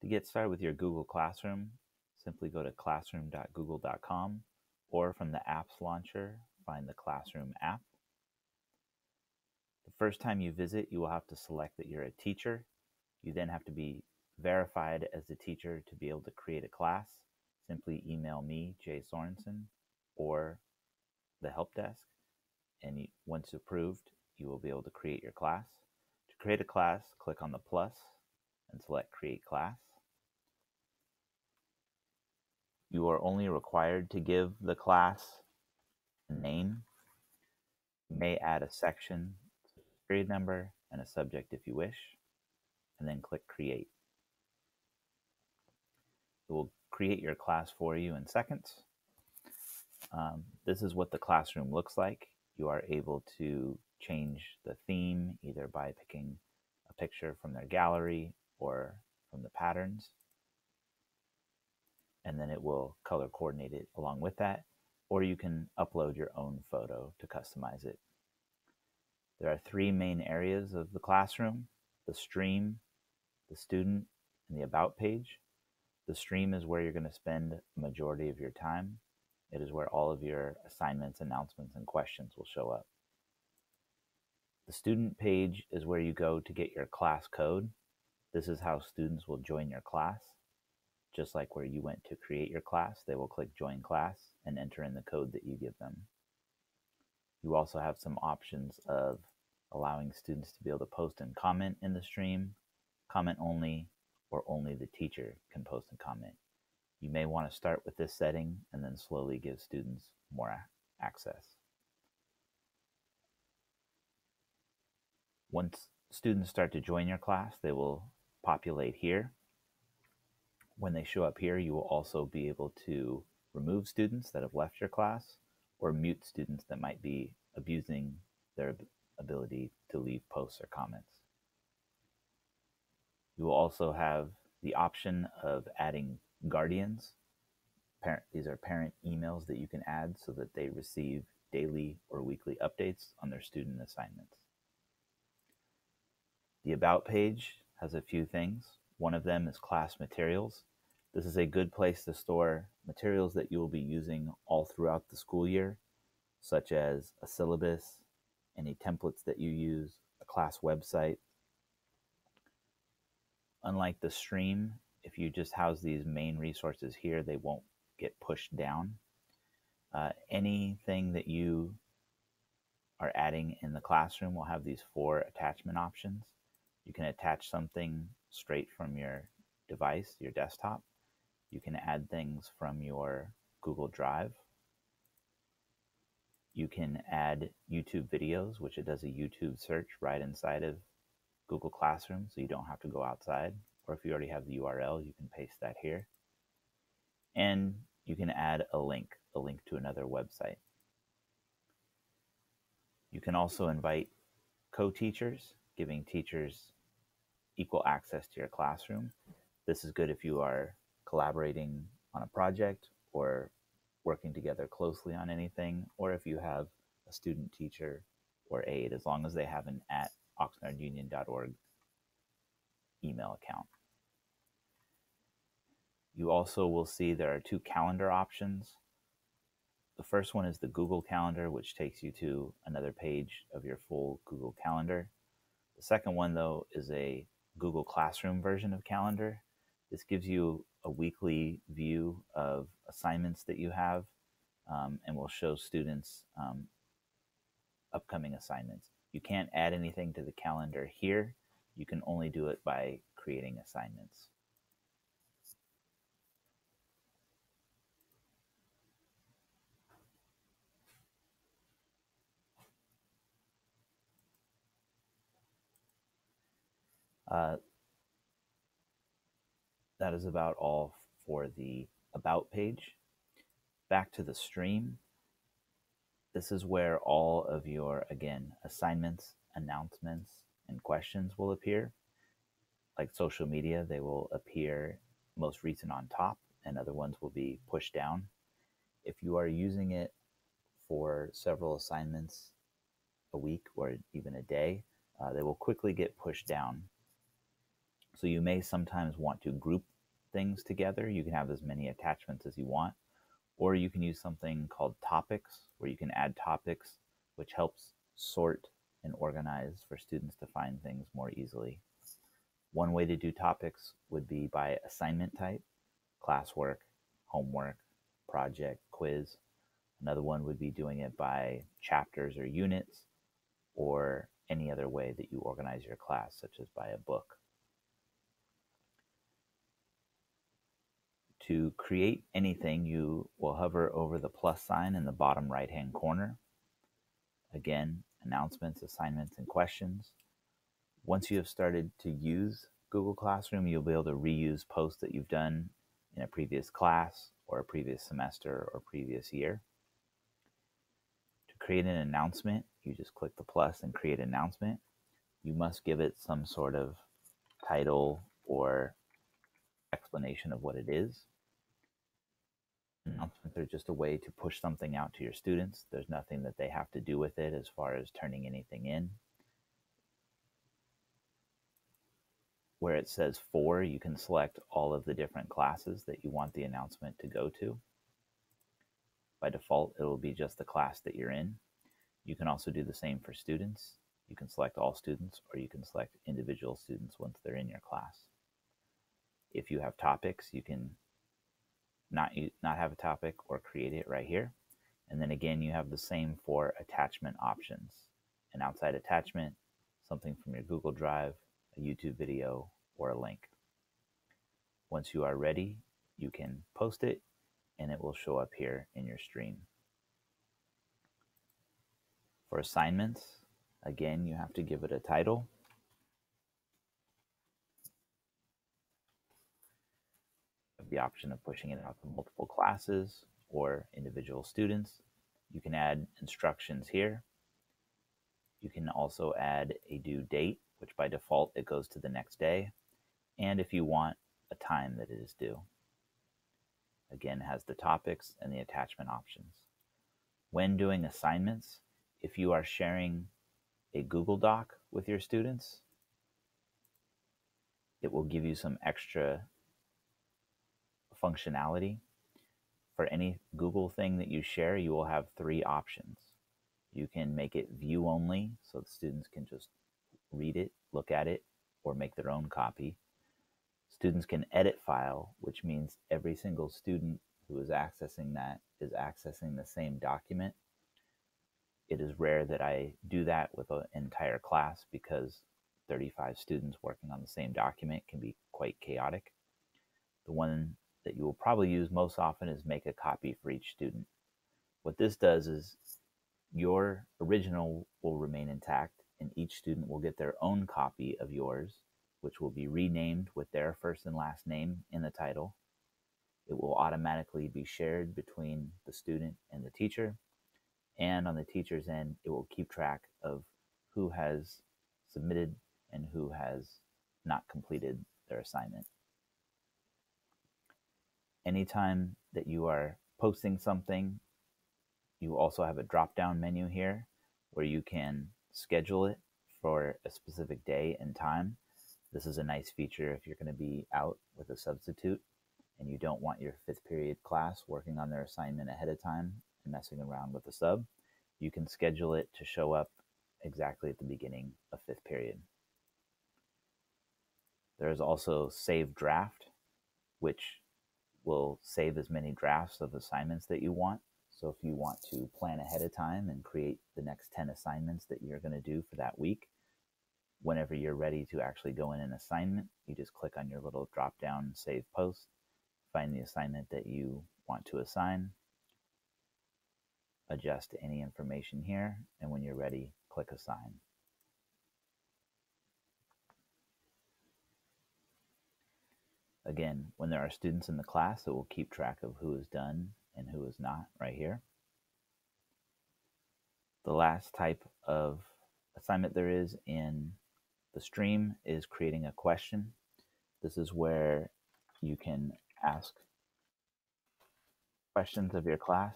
To get started with your Google Classroom, simply go to classroom.google.com, or from the apps launcher, find the Classroom app. The first time you visit, you will have to select that you're a teacher. You then have to be verified as a teacher to be able to create a class. Simply email me, Jay Sorensen, or the help desk, and once approved, you will be able to create your class. To create a class, click on the plus and select Create Class. You are only required to give the class a name. You may add a section, period number, and a subject if you wish, and then click Create. It will create your class for you in seconds. This is what the classroom looks like. You are able to change the theme either by picking a picture from their gallery or from the patterns, and then it will color coordinate it along with that, or you can upload your own photo to customize it. There are three main areas of the classroom: the stream, the student, and the about page. The stream is where you're going to spend the majority of your time. It is where all of your assignments, announcements, and questions will show up. The student page is where you go to get your class code. This is how students will join your class. Just like where you went to create your class, they will click Join Class and enter in the code that you give them. You also have some options of allowing students to be able to post and comment in the stream, comment only, or only the teacher can post and comment. You may want to start with this setting and then slowly give students more access. Once students start to join your class, they will populate here. When they show up here, you will also be able to remove students that have left your class or mute students that might be abusing their ability to leave posts or comments. You will also have the option of adding guardians. These are parent emails that you can add so that they receive daily or weekly updates on their student assignments. The About page has a few things. One of them is class materials. This is a good place to store materials that you will be using all throughout the school year, such as a syllabus, any templates that you use, a class website. Unlike the stream, if you just house these main resources here, they won't get pushed down. Anything that you are adding in the classroom will have these 4 attachment options. You can attach something straight from your device, your desktop. You can add things from your Google Drive. You can add YouTube videos, which it does a YouTube search right inside of Google Classroom, so you don't have to go outside. Or if you already have the URL, you can paste that here. And you can add a link to another website. You can also invite co-teachers, giving teachers equal access to your classroom. This is good if you are collaborating on a project or working together closely on anything, or if you have a student teacher or aide, as long as they have an @oxnardunion.org email account. You also will see there are 2 calendar options. The first one is the Google Calendar, which takes you to another page of your full Google Calendar. The second one, though, is a Google Classroom version of Calendar. This gives you a weekly view of assignments that you have and will show students upcoming assignments. You can't add anything to the calendar here. You can only do it by creating assignments. That is about all for the About page. Back to the stream. This is where all of your, again, assignments, announcements, and questions will appear. Like social media, they will appear most recent on top, and other ones will be pushed down. If you are using it for several assignments a week or even a day, they will quickly get pushed down. So you may sometimes want to group things together. You can have as many attachments as you want, or you can use something called topics, where you can add topics, which helps sort and organize for students to find things more easily. One way to do topics would be by assignment type: classwork, homework, project, quiz. Another one would be doing it by chapters or units, or any other way that you organize your class, such as by a book. To create anything, you will hover over the plus sign in the bottom right-hand corner. Again, announcements, assignments, and questions. Once you have started to use Google Classroom, you'll be able to reuse posts that you've done in a previous class or a previous semester or previous year. To create an announcement, you just click the plus and create announcement. You must give it some sort of title or explanation of what it is. Announcements are just a way to push something out to your students. There's nothing that they have to do with it as far as turning anything in. Where it says for, you can select all of the different classes that you want the announcement to go to. By default, it will be just the class that you're in. You can also do the same for students. You can select all students, or you can select individual students once they're in your class. If you have topics, you can not have a topic or create it right here. And then again, you have the same for attachment options. An outside attachment, something from your Google Drive, a YouTube video, or a link. Once you are ready, you can post it and it will show up here in your stream. For assignments, again, you have to give it a title. You have the option of pushing it out to multiple classes or individual students. You can add instructions here. You can also add a due date, which by default it goes to the next day, and if you want, a time that it is due. Again, it has the topics and the attachment options. When doing assignments, if you are sharing a Google Doc with your students, it will give you some extra functionality. For any Google thing that you share, you will have 3 options. You can make it view only, so the students can just read it, look at it, or make their own copy. Students can edit file, which means every single student who is accessing that is accessing the same document. It is rare that I do that with an entire class because 35 students working on the same document can be quite chaotic. The one that you will probably use most often is make a copy for each student. What this does is your original will remain intact and each student will get their own copy of yours, which will be renamed with their first and last name in the title. It will automatically be shared between the student and the teacher. And on the teacher's end, it will keep track of who has submitted and who has not completed their assignment. Anytime that you are posting something, you also have a drop-down menu here where you can schedule it for a specific day and time. This is a nice feature if you're going to be out with a substitute and you don't want your 5th period class working on their assignment ahead of time and messing around with the sub. You can schedule it to show up exactly at the beginning of 5th period. There is also Save Draft, which will save as many drafts of assignments that you want. So if you want to plan ahead of time and create the next 10 assignments that you're going to do for that week, whenever you're ready to actually go in an assignment, you just click on your little drop-down Save Post, find the assignment that you want to assign, adjust any information here, and when you're ready, click Assign. Again, when there are students in the class, it will keep track of who is done and who is not right here. The last type of assignment there is in the stream is creating a question. This is where you can ask questions of your class.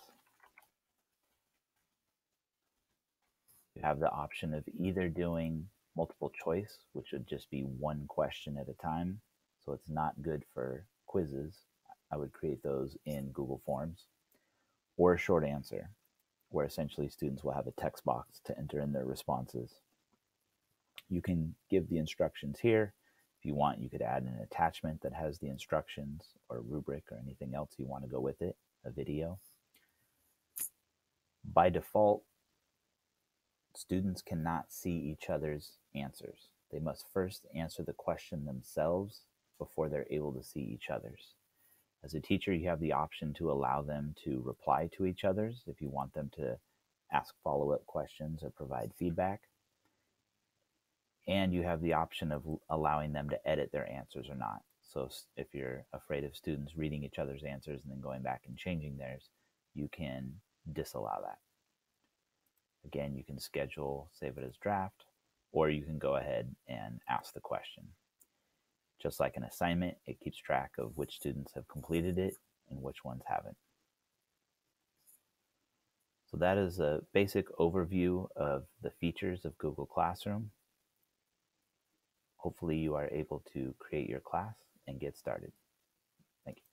You have the option of either doing multiple choice, which would just be one question at a time. So it's not good for quizzes. I would create those in Google Forms, or a short answer, where essentially students will have a text box to enter in their responses. You can give the instructions here. If you want, you could add an attachment that has the instructions or rubric or anything else you want to go with it, a video. By default, students cannot see each other's answers. They must first answer the question themselves before they're able to see each other's. As a teacher, you have the option to allow them to reply to each other's if you want them to ask follow-up questions or provide feedback. And you have the option of allowing them to edit their answers or not. So if you're afraid of students reading each other's answers and then going back and changing theirs, you can disallow that. Again, you can schedule, save it as draft, or you can go ahead and ask the question. Just like an assignment, it keeps track of which students have completed it and which ones haven't. So that is a basic overview of the features of Google Classroom. Hopefully you are able to create your class and get started. Thank you.